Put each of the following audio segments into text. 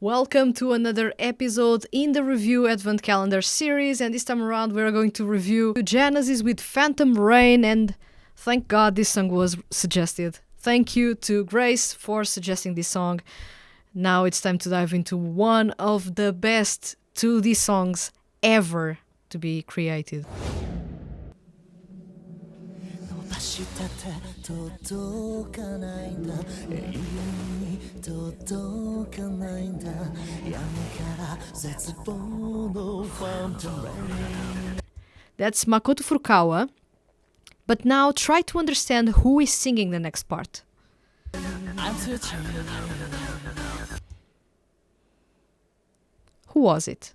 Welcome to another episode in the Review Advent Calendar series, and this time around we're going to review Genesis with Phantom Rain, and thank God this song was suggested. Thank you to Grace for suggesting this song. Now it's time to dive into one of the best 2D songs ever to be created. That's Makoto Furukawa, but now try to understand who is singing the next part. Who was it?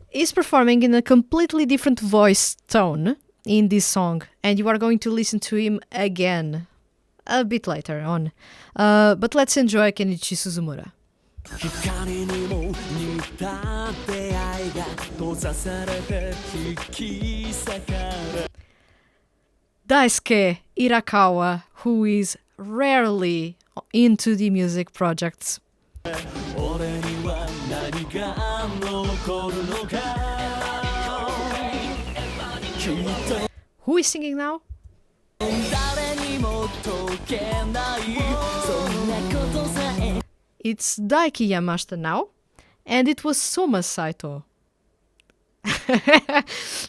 He's performing in a completely different voice tone in this song, and you are going to listen to him again a bit later on. But let's enjoy Kenichi Suzumura. Daisuke Irakawa, who is rarely into the music projects. Who is singing now? It's Daiki Yamashita now, and it was Soma Saito.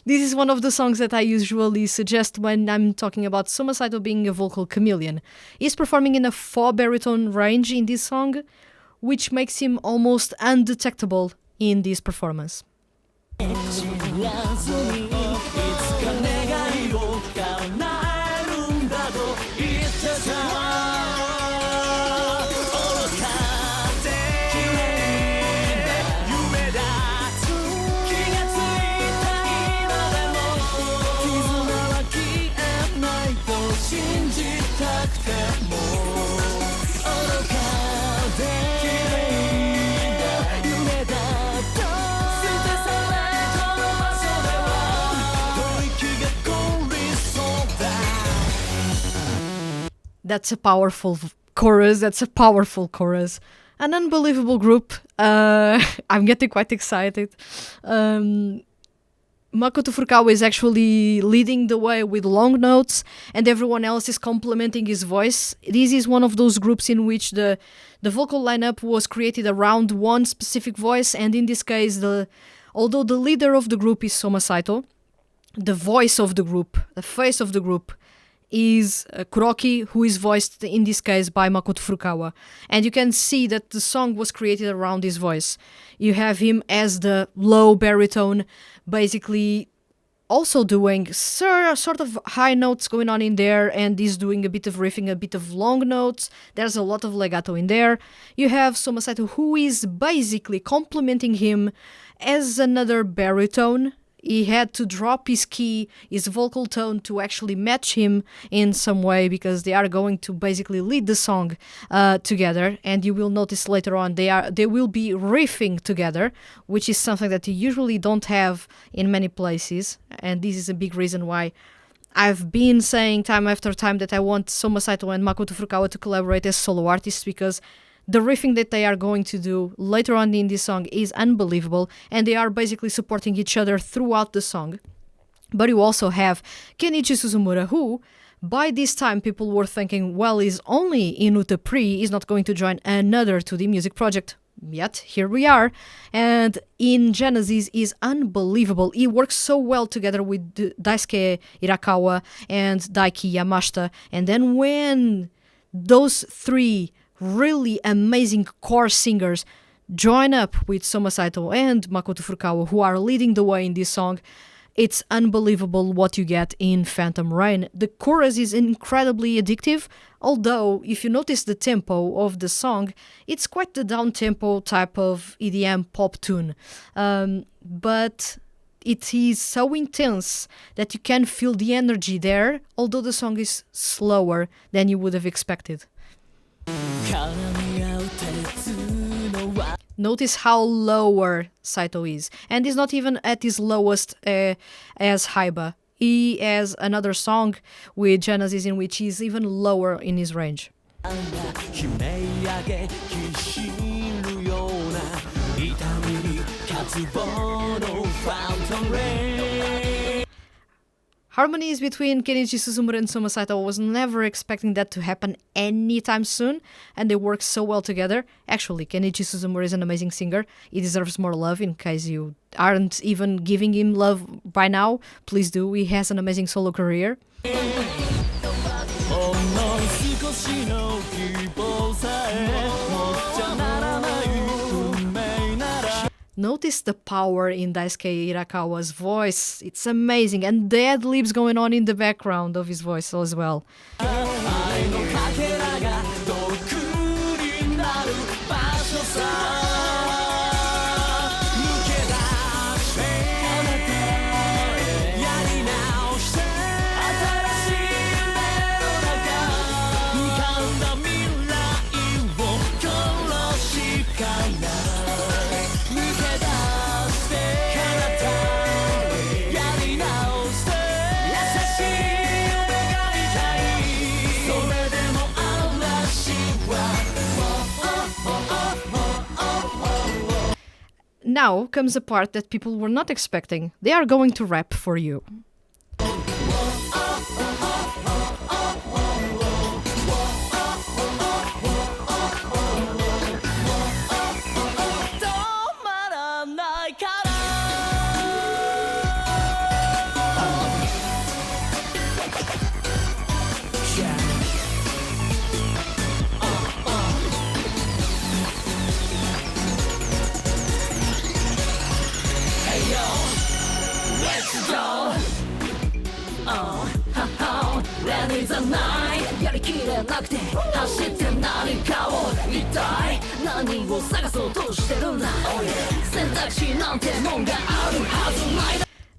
This is one of the songs that I usually suggest when I'm talking about Soma Saito being a vocal chameleon. He's performing in a 4-baritone range in this song, which makes him almost undetectable in this performance. That's a powerful chorus. An unbelievable group. I'm getting quite excited. Makoto Furukawa is actually leading the way with long notes, and everyone else is complementing his voice. This is one of those groups in which the vocal lineup was created around one specific voice, and in this case, although the leader of the group is Soma Saito, the voice of the group, the face of the group, is Kuroki, who is voiced in this case by Makoto Furukawa. And you can see that the song was created around his voice. You have him as the low baritone, basically also doing sort of high notes going on in there, and he's doing a bit of riffing, a bit of long notes. There's a lot of legato in there. You have Soma Saito, who is basically complementing him as another baritone. He had to drop his key, his vocal tone, to actually match him in some way, because they are going to basically lead the song together. And you will notice later on they will be riffing together, which is something that you usually don't have in many places. And this is a big reason why I've been saying time after time that I want Soma Saito and Makoto Furukawa to collaborate as solo artists, because the riffing that they are going to do later on in this song is unbelievable, and they are basically supporting each other throughout the song. But you also have Kenichi Suzumura, who, by this time, people were thinking, well, he's only in Uta Pre, he's not going to join another 2D music project. Yet, here we are, and in Genesis is unbelievable. He works so well together with Daisuke Irakawa and Daiki Yamashita, and then when those three really amazing core singers join up with Soma Saito and Makoto Furukawa, who are leading the way in this song, it's unbelievable what you get in Phantom Rain. The chorus is incredibly addictive, although if you notice the tempo of the song, it's quite the down-tempo type of EDM pop tune. But it is so intense that you can feel the energy there, although the song is slower than you would have expected. Notice how lower Saito is, and he's not even at his lowest as Haiba. He has another song with Genesis in which he's even lower in his range. 悲鳴上げきしるような痛みに渇望のファントムレイン Harmonies between Kenichi Suzumura and Soma Saito, I was never expecting that to happen anytime soon, and they work so well together. Actually, Kenichi Suzumura is an amazing singer. He deserves more love. In case you aren't even giving him love by now, please do. He has an amazing solo career. Notice the power in Daisuke Hirakawa's voice. It's amazing, and the ad-libs going on in the background of his voice as well. Now comes a part that people were not expecting. They are going to rap for you.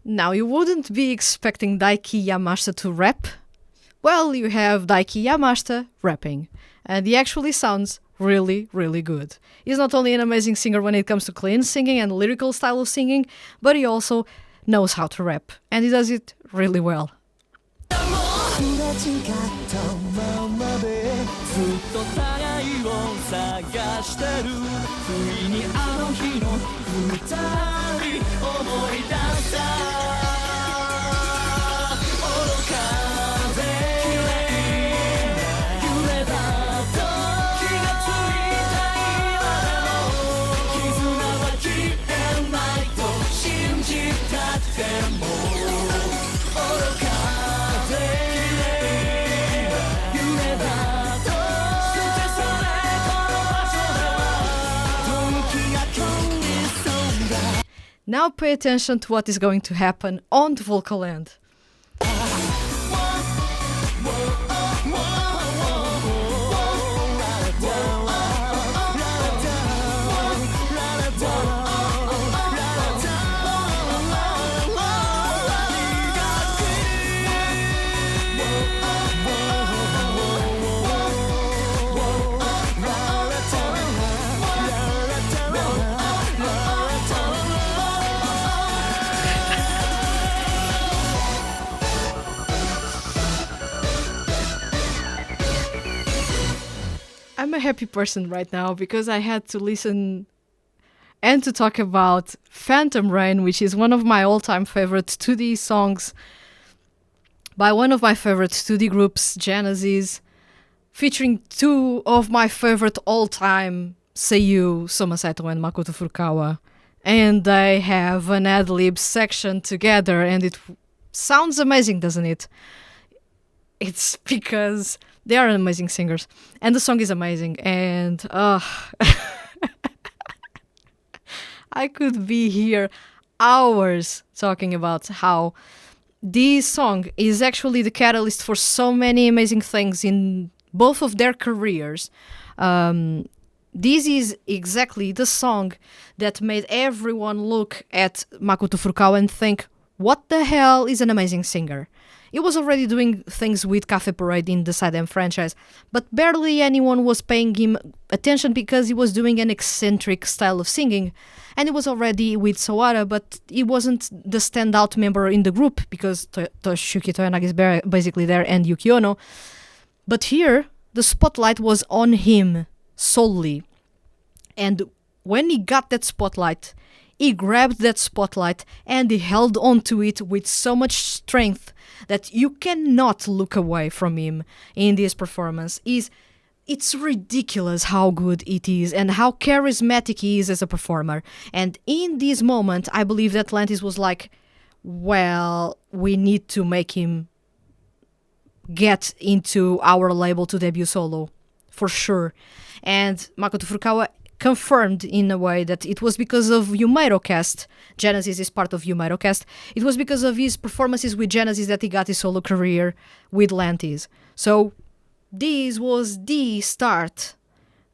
Now you wouldn't be expecting Daiki Yamashita to rap. Well, you have Daiki Yamashita rapping, and he actually sounds really, really good. He's not only an amazing singer when it comes to clean singing and lyrical style of singing, but he also knows how to rap, and he does it really well. Now pay attention to what is going to happen on the vocal end. I'm a happy person right now because I had to listen and to talk about Phantom Rain, which is one of my all-time favorite 2D songs by one of my favorite 2D groups, Genesis, featuring two of my favorite all-time seiyuu, Soma Saito and Makoto Furukawa. And they have an ad-lib section together, and it sounds amazing, doesn't it? It's because they are amazing singers, and the song is amazing, and I could be here hours talking about how this song is actually the catalyst for so many amazing things in both of their careers. This is exactly the song that made everyone look at Makoto Furukawa and think, what the hell is an amazing singer? He was already doing things with Cafe Parade in the Side M franchise, but barely anyone was paying him attention because he was doing an eccentric style of singing. And he was already with Sawara, but he wasn't the standout member in the group because Toshiyuki Toyanagi is basically there and Yuki Ono. But here, the spotlight was on him solely. And when he got that spotlight, he grabbed that spotlight and he held on to it with so much strength that you cannot look away from him in this performance. It's ridiculous how good it is and how charismatic he is as a performer. And in this moment, I believe that Atlantis was like, well, we need to make him get into our label to debut solo, for sure. And Makoto Furukawa confirmed in a way that it was because of Yumeiro Cast. Genesis is part of Yumeiro Cast. It was because of his performances with Genesis that he got his solo career with Lantis. So this was the start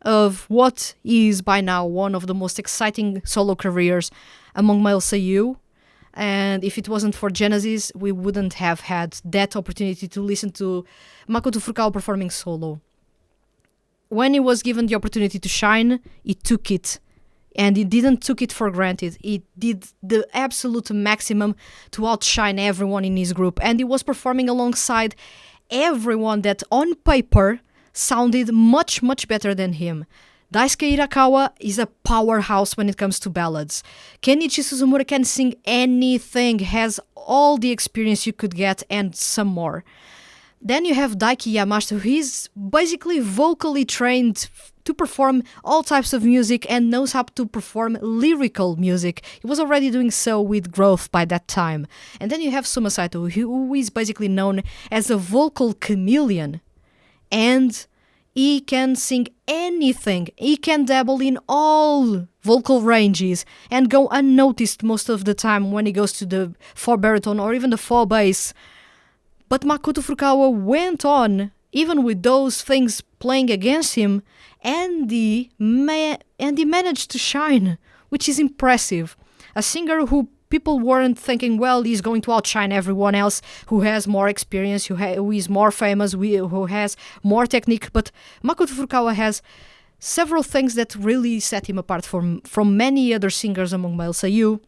of what is by now one of the most exciting solo careers among male seiyuu. And if it wasn't for Genesis, we wouldn't have had that opportunity to listen to Makoto Furukawa performing solo. When he was given the opportunity to shine, he took it. And he didn't took it for granted. He did the absolute maximum to outshine everyone in his group. And he was performing alongside everyone that on paper sounded much, much better than him. Daisuke Hirakawa is a powerhouse when it comes to ballads. Kenichi Suzumura can sing anything, has all the experience you could get and some more. Then you have Daiki Yamashita, who is basically vocally trained to perform all types of music and knows how to perform lyrical music. He was already doing so with Growth by that time. And then you have Suma Saito, who is basically known as a vocal chameleon. And he can sing anything. He can dabble in all vocal ranges and go unnoticed most of the time when he goes to the 4 baritone or even the 4 bass. But Makoto Furukawa went on, even with those things playing against him, and he managed to shine, which is impressive. A singer who people weren't thinking, well, he's going to outshine everyone else who has more experience, who is more famous, who has more technique. But Makoto Furukawa has several things that really set him apart from many other singers among male seiyuu.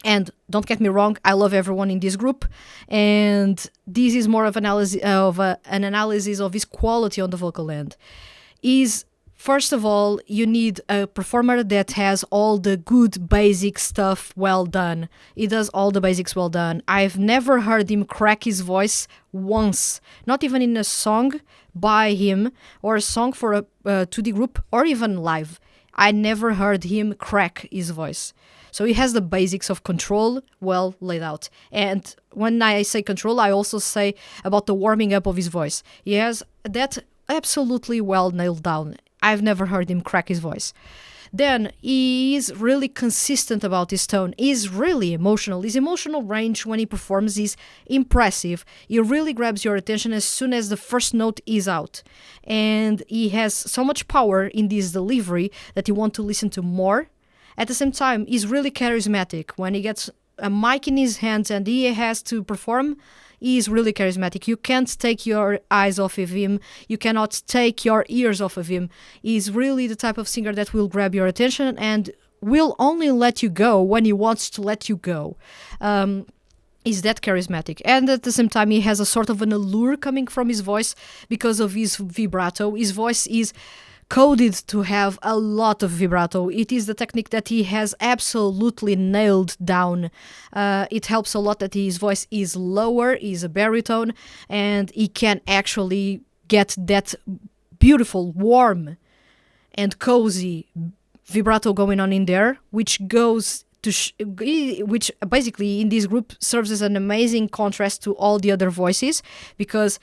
And don't get me wrong, I love everyone in this group, and this is more of an analysis of his quality on the vocal end. First of all, you need a performer that has all the good basic stuff well done. He does all the basics well done. I've never heard him crack his voice once, not even in a song by him or a song for a 2D group or even live. I never heard him crack his voice. So he has the basics of control well laid out. And when I say control, I also say about the warming up of his voice. He has that absolutely well nailed down. I've never heard him crack his voice. Then he is really consistent about his tone. He's really emotional. His emotional range when he performs is impressive. He really grabs your attention as soon as the first note is out. And he has so much power in this delivery that you want to listen to more. At the same time, he's really charismatic. When he gets a mic in his hands and he has to perform, he is really charismatic. You can't take your eyes off of him. You cannot take your ears off of him. He's really the type of singer that will grab your attention and will only let you go when he wants to let you go. He's that charismatic. And at the same time, he has a sort of an allure coming from his voice because of his vibrato. His voice is coded to have a lot of vibrato. It is the technique that he has absolutely nailed down. It helps a lot that his voice is lower, is a baritone, and he can actually get that beautiful, warm, and cozy vibrato going on in there, which goes to which basically in this group serves as an amazing contrast to all the other voices, because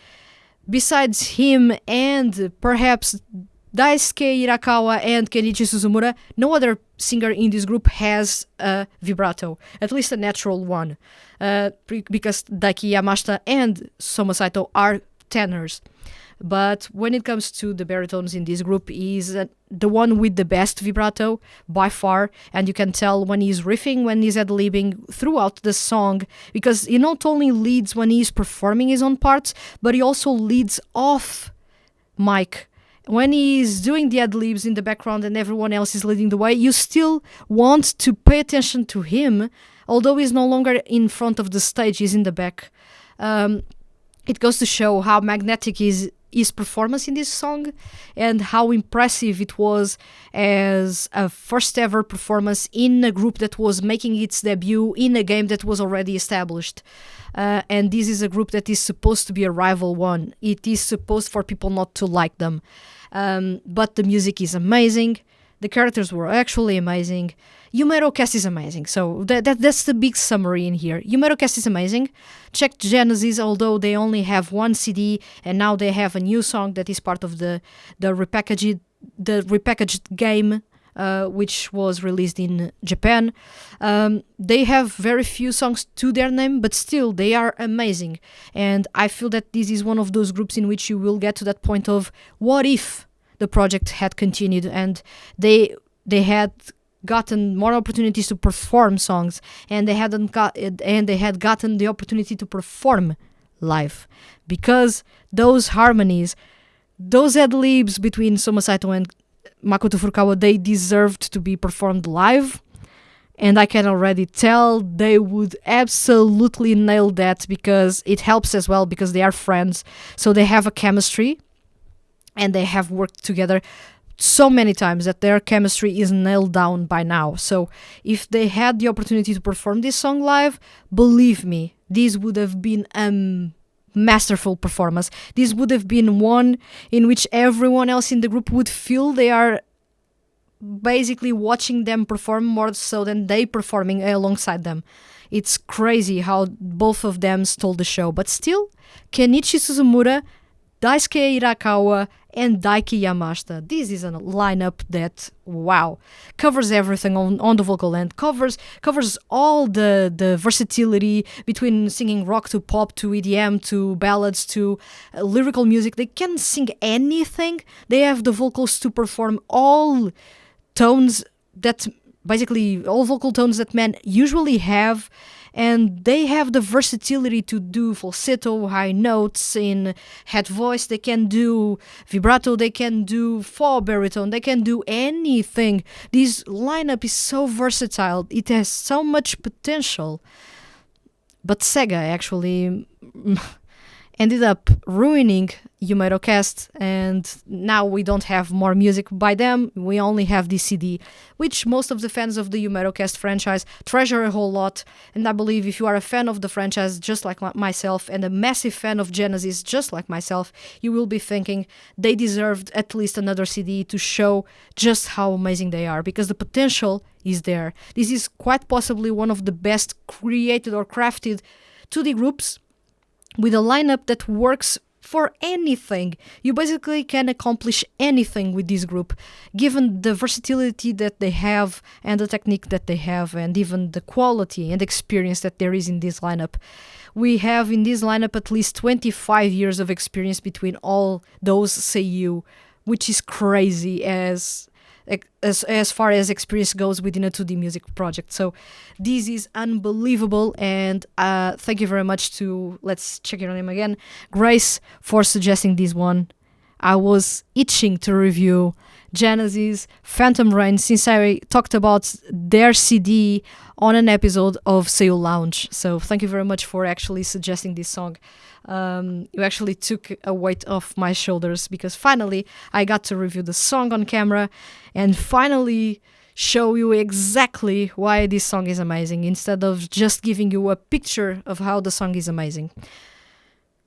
besides him and perhaps Daisuke Hirakawa and Kenichi Suzumura, no other singer in this group has a vibrato, at least a natural one, because Daiki Yamashita and Soma Saito are tenors. But when it comes to the baritones in this group, he's the one with the best vibrato by far, and you can tell when he's riffing, when he's ad-libbing throughout the song, because he not only leads when he's performing his own parts, but he also leads off mic. When he's doing the ad-libs in the background and everyone else is leading the way, you still want to pay attention to him, although he's no longer in front of the stage, he's in the back. It goes to show how magnetic he his performance in this song and how impressive it was as a first ever performance in a group that was making its debut in a game that was already established. And this is a group that is supposed to be a rival one. It is supposed for people not to like them. But the music is amazing. The characters were actually amazing. Yumero Cast is amazing. So that's the big summary in here. Yumero Cast is amazing. Check Genesis, although they only have one CD, and now they have a new song that is part of the repackaged game, which was released in Japan. They have very few songs to their name, but still they are amazing. And I feel that this is one of those groups in which you will get to that point of what if the project had continued and they had gotten more opportunities to perform songs, and they had gotten the opportunity to perform live, because those harmonies, those ad-libs between Soma Saito and Makoto Furukawa, they deserved to be performed live, and I can already tell they would absolutely nail that, because it helps as well because they are friends, so they have a chemistry and they have worked together so many times that their chemistry is nailed down by now. So if they had the opportunity to perform this song live, believe me, this would have been a masterful performance. This would have been one in which everyone else in the group would feel they are basically watching them perform more so than they performing alongside them. It's crazy how both of them stole the show. But still, Kenichi Suzumura, Daisuke Irakawa, and Daiki Yamashita. This is a lineup that, wow, covers everything on the vocal end, covers all the versatility between singing rock to pop to EDM to ballads to lyrical music. They can sing anything. They have the vocals to perform all tones that, basically all vocal tones that men usually have, and they have the versatility to do falsetto, high notes in head voice. They can do vibrato, they can do faux baritone, they can do anything. This lineup is so versatile, it has so much potential. But Sega actually ended up ruining Yumero Cast, and now we don't have more music by them. We only have this CD, which most of the fans of the Yumero Cast franchise treasure a whole lot. And I believe if you are a fan of the franchise just like myself, and a massive fan of Genesis just like myself, you will be thinking they deserved at least another CD to show just how amazing they are, because the potential is there. This is quite possibly one of the best created or crafted 2D groups, with a lineup that works for anything. You basically can accomplish anything with this group, given the versatility that they have and the technique that they have, and even the quality and experience that there is in this lineup. We have in this lineup at least 25 years of experience between all those seiyuu, which is crazy as far as experience goes within a 2D music project. So this is unbelievable, and thank you very much to, let's check your name again, Grace, for suggesting this one. I was itching to review Genesis Phantom Rain since I talked about their CD on an episode of Seiyuu Lounge. So thank you very much for actually suggesting this song. You actually took a weight off my shoulders, because finally I got to review the song on camera and finally show you exactly why this song is amazing, instead of just giving you a picture of how the song is amazing.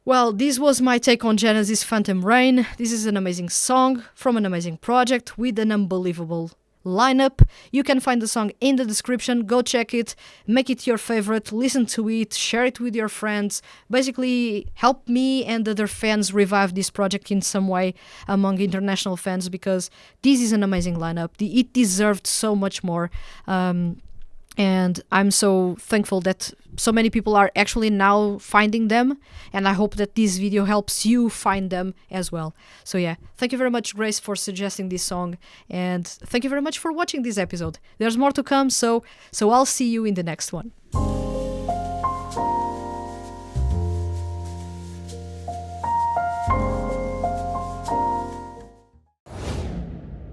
Well, this was my take on Genesis Phantom Rain. This is an amazing song from an amazing project with an unbelievable lineup. You can find the song in the description. Go check it, make it your favorite, listen to it, share it with your friends. Basically, help me and other fans revive this project in some way among international fans, because this is an amazing lineup. It deserved so much more. And I'm so thankful that so many people are actually now finding them, and I hope that this video helps you find them as well. So yeah, thank you very much, Grace, for suggesting this song, and thank you very much for watching this episode. There's more to come, so I'll see you in the next one.